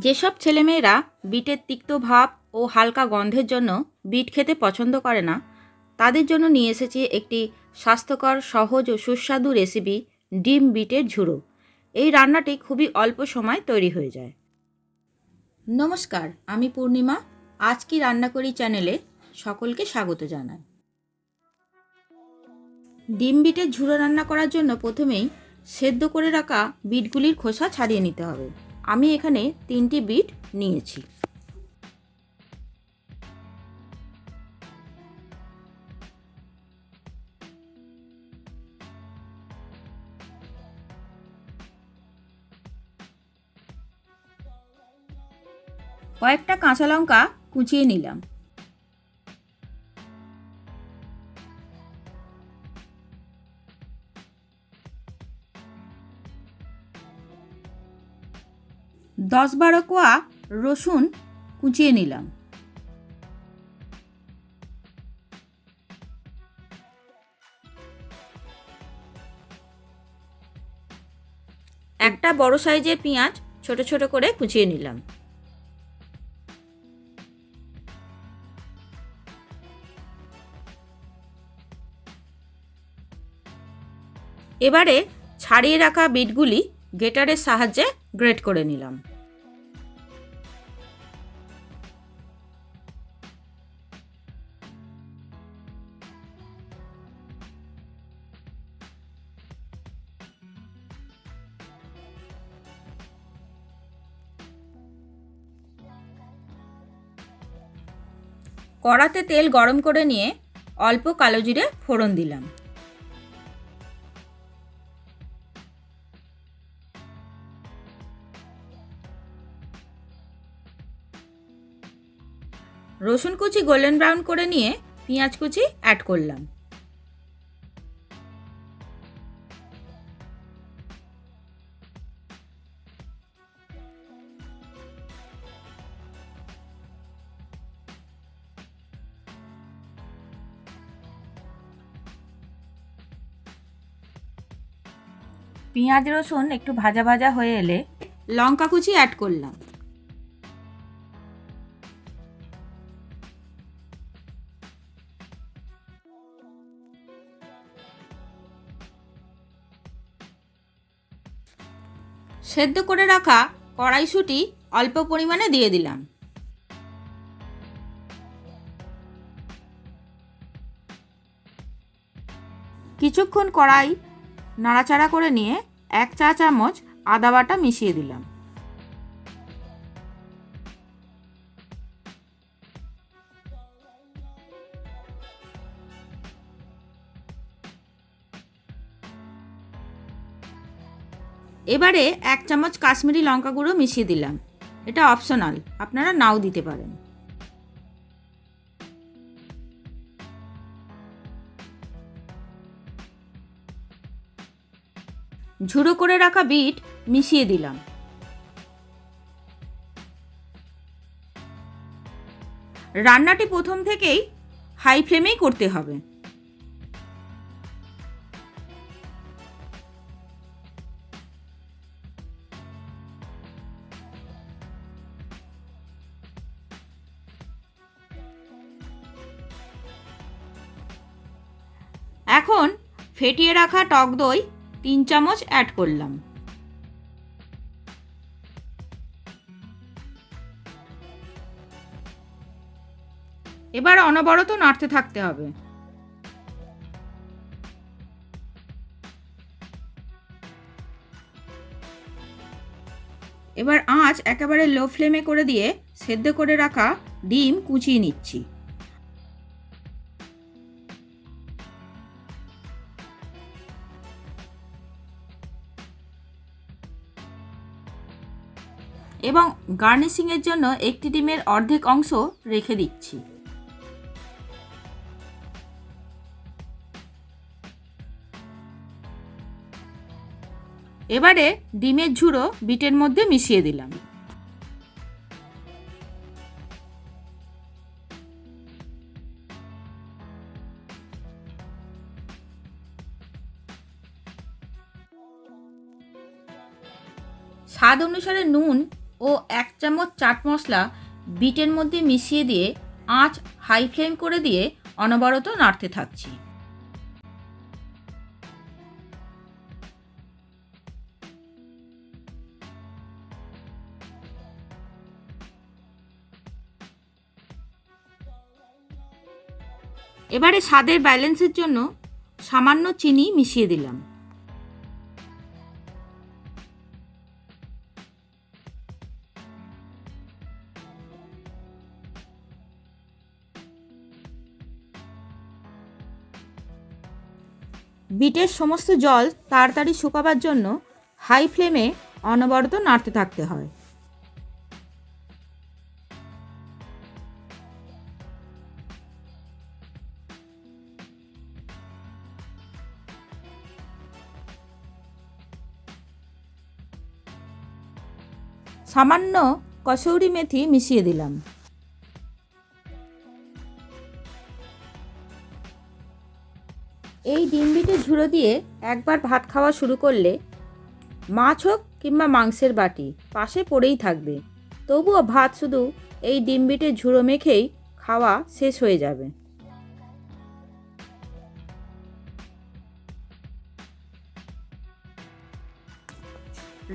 যেসব ছেলেমেয়েরা বিটের তিক্ত ভাব ও হালকা গন্ধের জন্য বিট খেতে পছন্দ করে না, তাদের জন্য নিয়ে এসেছি একটি স্বাস্থ্যকর, সহজ ও সুস্বাদু রেসিপি, ডিম বিটের ঝুড়ো। এই রান্নাটি খুবই অল্প সময় তৈরি হয়ে যায়। নমস্কার, আমি পূর্ণিমা। আজ কি রান্না করি চ্যানেলে সকলকে স্বাগত জানাই। ডিম বিটের ঝুড়ো রান্না করার জন্য প্রথমেই সেদ্ধ করে রাখা বিটগুলির খোসা ছাড়িয়ে নিতে হবে। আমি এখানে 3টি বিট নিয়েছি। কয়েকটা কাঁচা লঙ্কা কুচিয়ে নিলাম। দশ 12 কোয়া রসুন কুচিয়ে নিলাম। একটা বড় সাইজের পেঁয়াজ ছোট ছোট করে কুচিয়ে নিলাম। এবারে ছাড়িয়ে রাখা বিটগুলি গ্রেটারের সাহায্যে গ্রেট করে নিলাম। কড়াতে তেল গরম করে নিয়ে অল্প কালো জিরে ফোড়ন দিলাম। রসুন কুচি গোল্ডেন ব্রাউন করে নিয়ে পেঁয়াজ কুচি অ্যাড করলাম। পেঁয়াজ রসুন একটু ভাজা ভাজা হয়ে এলে লঙ্কা কুচি অ্যাড করলাম। সেদ্ধ করে রাখা কড়াইশুঁটি অল্প পরিমাণে দিয়ে দিলাম। কিছুক্ষণ কড়াই নাড়াচাড়া করে নিয়ে 1 চা চামচ আদা বাটা মিশিয়ে দিলাম। এবারে 1 চামচ কাশ্মীরি লঙ্কা গুঁড়ো মিশিয়ে দিলাম। এটা অপশনাল, আপনারা নাও দিতে পারেন। ঝুড়ো করে রাখা বিট মিশিয়ে দিলাম। রান্নাটি প্রথম থেকেই হাই ফ্লেমেই করতে হবে। এখন ফেটিয়ে রাখা টক দই 3 চামচ অ্যাড করলাম। এবার অনবরত নাড়তে থাকতে হবে। এবার আঁচ একেবারে লো ফ্লেমে করে দিয়ে সেদ্ধ করে রাখা ডিম কুচিয়ে নিচ্ছি। এবং গার্নিশিংয়ের জন্য একটি ডিমের অর্ধেক অংশ রেখে দিচ্ছি। এবারে ডিমের ঝুড়ো বিটের মধ্যে মিশিয়ে দিলাম। স্বাদ অনুসারে নুন ও 1 চামচ চাট মশলা বিটের মধ্যে মিশিয়ে দিয়ে আঁচ হাই ফ্লেম করে দিয়ে অনবরত নাড়তে থাকছি। এবারে স্বাদের ব্যালেন্সের জন্য সামান্য চিনি মিশিয়ে দিলাম। বিটের সমস্ত জল তাড়াতাড়ি শুকাবার জন্য হাই ফ্লেমে অনবরত নাড়তে থাকতে হয়। সামান্য কসৌরি মেথি মিশিয়ে দিলাম। এই ডিম বিটের ঝুড়ো দিয়ে একবার ভাত খাওয়া শুরু করলে মাছ হোক কিংবা মাংসের বাটি পাশে পড়েই থাকবে, তবুও ভাত শুধু এই ডিম বিটের ঝুড়ো মেখেই খাওয়া শেষ হয়ে যাবে।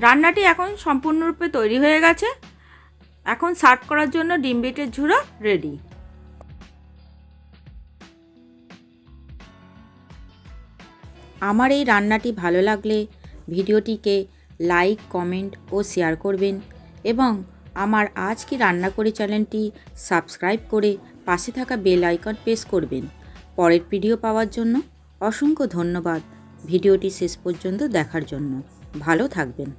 রান্নাটি এখন সম্পূর্ণরূপে তৈরি হয়ে গেছে। এখন সার্ভ করার জন্য ডিম বিটের ঝুড়ো রেডি। আমার এই রান্নাটি ভালো লাগলে ভিডিওটিকে লাইক, কমেন্ট ও শেয়ার করবেন এবং আমার আজ কি রান্না করি চ্যানেলটি সাবস্ক্রাইব করে পাশে থাকা বেল আইকন প্রেস করবেন। পরের ভিডিও পাওয়ার জন্য অসংখ্য ধন্যবাদ ভিডিওটি শেষ পর্যন্ত দেখার জন্য। ভালো থাকবেন।